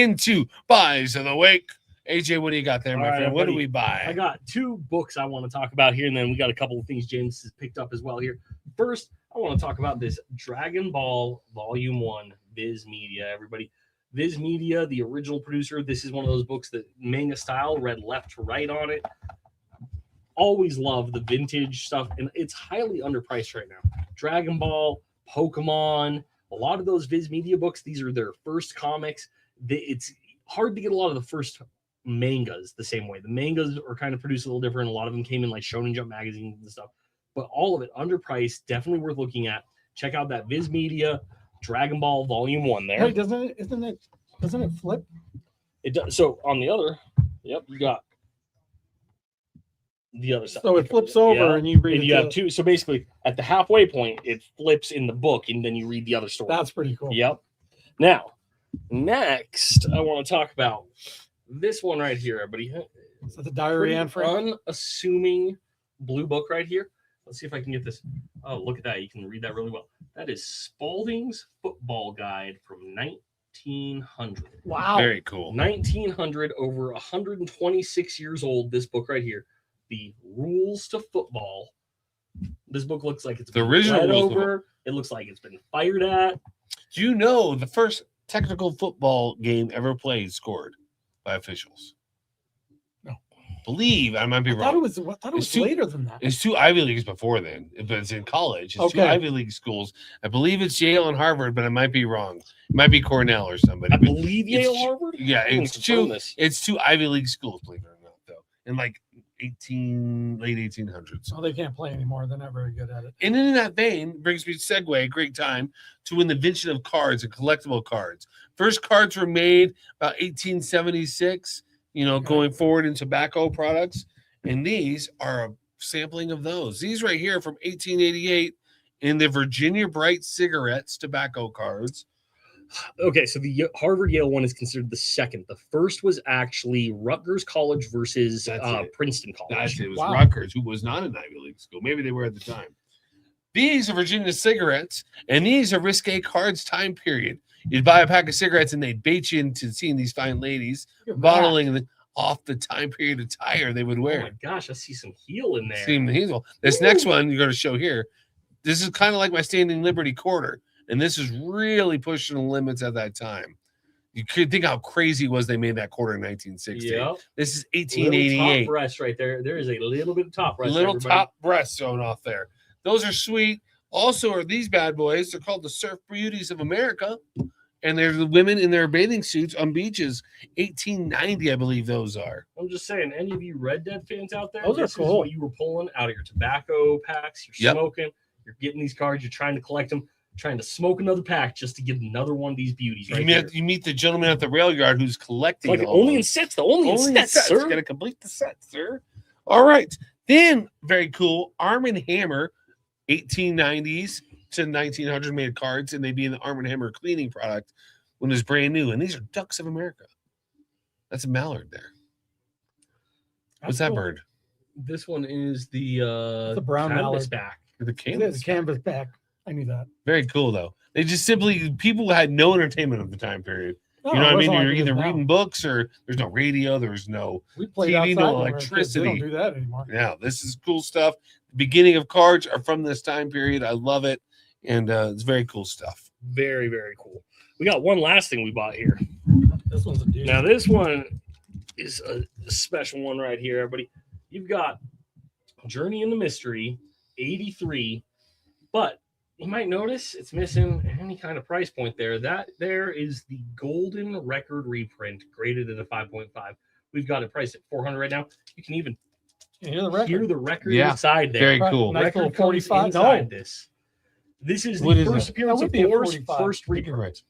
into Buys of the Week. AJ, what do you got there, my friend? What do we buy? I got two books I want to talk about here, and then we got a couple of things James has picked up as well here. First, I want to talk about this Dragon Ball Volume 1 Viz Media, everybody. Viz Media, the original producer, this is one of those books that manga style, read left to right on it. Always love the vintage stuff, and it's highly underpriced right now. Dragon Ball, Pokemon, a lot of those Viz Media books, these are their first comics. It's hard to get a lot of the first mangas the same way. The mangas are kind of produced a little different. A lot of them came in like Shonen Jump magazines and stuff, but all of it underpriced, definitely worth looking at. Check out that Viz Media Dragon Ball Volume 1 there. Hey, doesn't it flip? It does. So on the other, yep, you got the other side. So it flips over and you read and you have two. So basically at the halfway point, it flips in the book and then you read the other story. That's pretty cool. Yep. Now, next I want to talk about this one right here, everybody. Is that the Diary Anne Frank? Unassuming blue book right here. Let's see if I can get this. Oh, look at that. You can read that really well. That is Spalding's Football Guide from 1900. Wow. Very cool. 1900, over 126 years old, this book right here. The Rules to Football. This book looks like it's the original read over. It looks like it's been fired at. Do you know the first technical football game ever played scored by officials? No. Believe I might be wrong. I thought it was later than that. It's two Ivy Leagues before then, but it's in college. It's two Okay. Ivy League schools. I believe it's Yale and Harvard, but I might be wrong. It might be Cornell or somebody. I but believe it's- Yale, Harvard. Yeah, I'm it's gonna confirm two. this. It's two Ivy League schools, believe it or not, though. In like late 1800s. Oh, they can't play anymore. They're not very good at it. And in that vein, brings me to segue, great time to win the invention of cards and collectible cards. First cards were made about 1876, going forward in tobacco products. And these are a sampling of those. These right here from 1888 in the Virginia Bright Cigarettes tobacco cards. Okay, so the Harvard Yale one is considered the second. The first was actually Rutgers College versus That's it. Princeton College. It was Wow. Rutgers, who was not an Ivy League school. Maybe they were at the time. These are Virginia cigarettes, and these are risque cards time period. You'd buy a pack of cigarettes, and they'd bait you into seeing these fine ladies Look at bottling off the time period attire they would Oh wear. my gosh, I see some heel in there. Seeing the hazel. This next one you're going to show here, this is kind of like my Standing Liberty quarter, and this is really pushing the limits at that time. You could think how crazy it was they made that quarter in 1960. Yep. This is Little 1888. top breast right there. There is a little bit of top breast. Little everybody. top breasts showing off there. Those are sweet. Also, are these bad boys? They're called the Surf Beauties of America, and they're the women in their bathing suits on beaches. 1890, I believe those are. I'm just saying, any of you Red Dead fans out there, Those are this is cool. what you were pulling out of your tobacco packs. You're Yep. smoking. You're getting these cards. You're trying to collect them. Trying to smoke another pack just to get another one of these beauties. Right here. You meet the gentleman at the rail yard who's collecting. Like all only in those. sets, though. Only in sets, You sir. got to complete the set, sir. All right. Then, very cool. Arm & Hammer, 1890s to 1900 made cards, and they'd be in the Arm & Hammer cleaning product when it was brand new. And these are Ducks of America. That's a mallard there. What's that cool. bird? This one is the brown mallard. back. The It canvas. is canvas back. I knew that. Very cool, though. They just simply, people had no entertainment of the time period. No, You know it what I mean? wasn't like You're it is either now. reading books or there's no radio, there's no. We played TV, no outside when we were kids. electricity. We don't do that anymore. Yeah, this is cool stuff. The beginning of cards are from this time period. I love it. And it's very cool stuff. Very, very cool. We got one last thing we bought here. This one's a dude. Now, this one is a special one right here, everybody. You've got Journey in the Mystery, 83, but you might notice it's missing any kind of price point there. That there is the golden record reprint, graded at a 5.5. We've got it priced at $400 right now. You can even You hear the record? hear the record Yeah, inside there. Very Right, cool. nice Record little comes 45. inside No. this. This is What the is first it? appearance That of would be a Thor's 45. first reprint.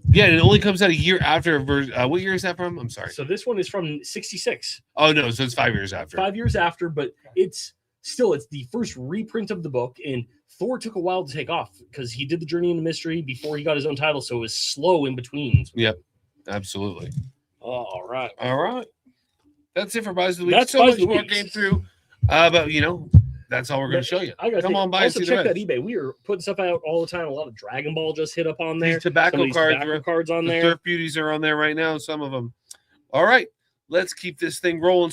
Yeah, and it only comes out a year after. What year is that from? I'm sorry. So this one is from 66. Oh, no. So it's 5 years after. 5 years after, but it's the first reprint of the book, and Thor took a while to take off because he did the Journey in the Mystery before he got his own title, so it was slow in between. Yep. Absolutely. All right. All right. That's it for Buys of the Week. That's so Buys much of the more Week. came through. But, that's all we're going But to show you. I gotta Come think- on by and also see the check that rest. eBay. We are putting stuff out all the time. A lot of Dragon Ball just hit up on there. These tobacco Some of these cards, tobacco are- cards on the there. Surf Beauties are on there right now. Some of them. All right, let's keep this thing rolling.